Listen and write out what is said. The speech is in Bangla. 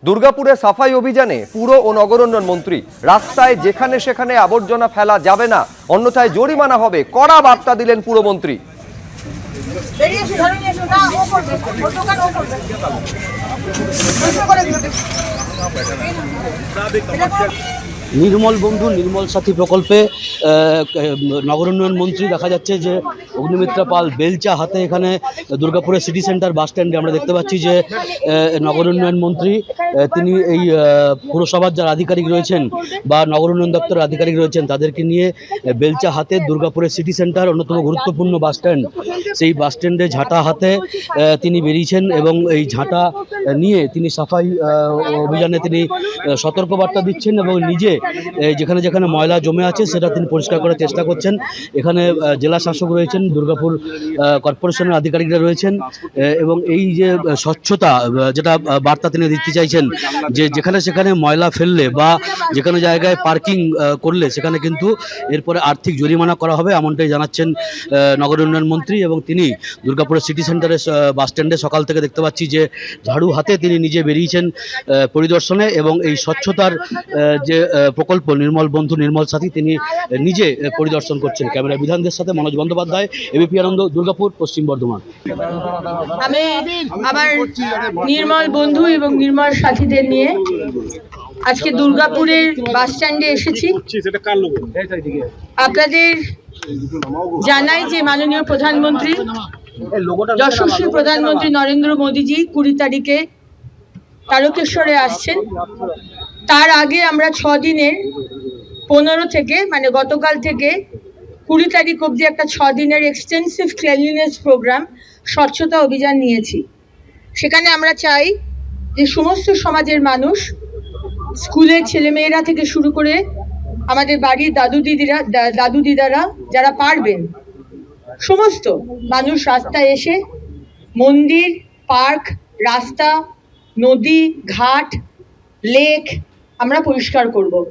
দুর্গাপুরে সাফাই অভিযানে পুর ও নগরোন্নয়ন মন্ত্রী। রাস্তায় যেখানে সেখানে আবর্জনা ফেলা যাবে না, অন্যথায় জরিমানা হবে, কড়া বার্তা দিলেন পুরমন্ত্রী। নির্মল বন্ধু নির্মল সাথী প্রকল্পে নগরোন্নয়ন মন্ত্রী দেখা যাচ্ছে যে অগ্নিমিত্রা পাল বেলচা হাতে এখানে দুর্গাপুরের সিটি সেন্টার বাস স্ট্যান্ডে আমরা দেখতে পাচ্ছি যে নগরোন্নয়ন মন্ত্রী তিনি এই পুরসভার যারা আধিকারিক রয়েছেন বা নগরোন্নয়ন দপ্তরের আধিকারিক রয়েছেন তাদেরকে নিয়ে বেলচা হাতে দুর্গাপুরের সিটি সেন্টার অন্যতম গুরুত্বপূর্ণ বাস স্ট্যান্ড, সেই বাস স্ট্যান্ডে ঝাঁটা হাতে তিনি বেরিয়েছেন এবং এই ঝাঁটা নিয়ে তিনি সাফাই অভিযানে তিনি সতর্কবার্তা দিচ্ছেন এবং নিজে যেখানে যেখানে ময়লা জমে আছে সেটা তিনি পরিষ্কার করার চেষ্টা করছেন। এখানে জেলা শাসক রয়েছেন, দুর্গাপুর কর্পোরেশনের আধিকারিকরা রয়েছেন এবং এই যে স্বচ্ছতা যেটা বার্তা তিনি দিতে চাইছেন যে যেখানে সেখানে ময়লা ফেললে বা যেখানে জায়গায় পার্কিং করলে সেখানে কিন্তু এরপরে আর্থিক জরিমানা করা হবে, এমনটাই জানাচ্ছেন নগর উন্নয়ন মন্ত্রী। এবং তিনি দুর্গাপুরের সিটি সেন্টারের বাস স্ট্যান্ডে সকাল থেকে দেখতে পাচ্ছি যে ঝাড়ু হাতে তিনি নিজে বেরিয়েছেন পরিদর্শনে এবং এই স্বচ্ছতার যে প্রকল্প নির্মল বন্ধু নির্মল সাথী তিনি নিজে পরিদর্শন করছেন। ক্যামেরা বিধানদের সাথে মনোজ বন্দ্যোপাধ্যায়, এবিপি আনন্দ, দুর্গাপুর, পশ্চিম বর্ধমান। আমি আমার নির্মল বন্ধু এবং নির্মল সাথীদের নিয়ে আজকে দুর্গাপুরের বাস স্ট্যান্ডে এসেছি। আপনাদের জানাই যে মাননীয় প্রধানমন্ত্রী যশস্বী প্রধানমন্ত্রী নরেন্দ্র মোদীজি 20 তারিখে তারকেশ্বরে আসছেন। তার আগে আমরা 6 দিনের 15 থেকে মানে গতকাল থেকে 20 তারিখ অবধি একটা 6 দিনের এক্সটেন্সিভ ক্লিনলিনেস প্রোগ্রাম স্বচ্ছতা অভিযান নিয়েছি। সেখানে আমরা চাই যে সমস্ত সমাজের মানুষ, স্কুলের ছেলেমেয়েরা থেকে শুরু করে আমাদের বাড়ির দাদু দিদারা যারা পারবেন সমস্ত মানুষ রাস্তায় এসে মন্দির, পার্ক, রাস্তা, নদী, ঘাট, লেক আমরা পরিষ্কার করব।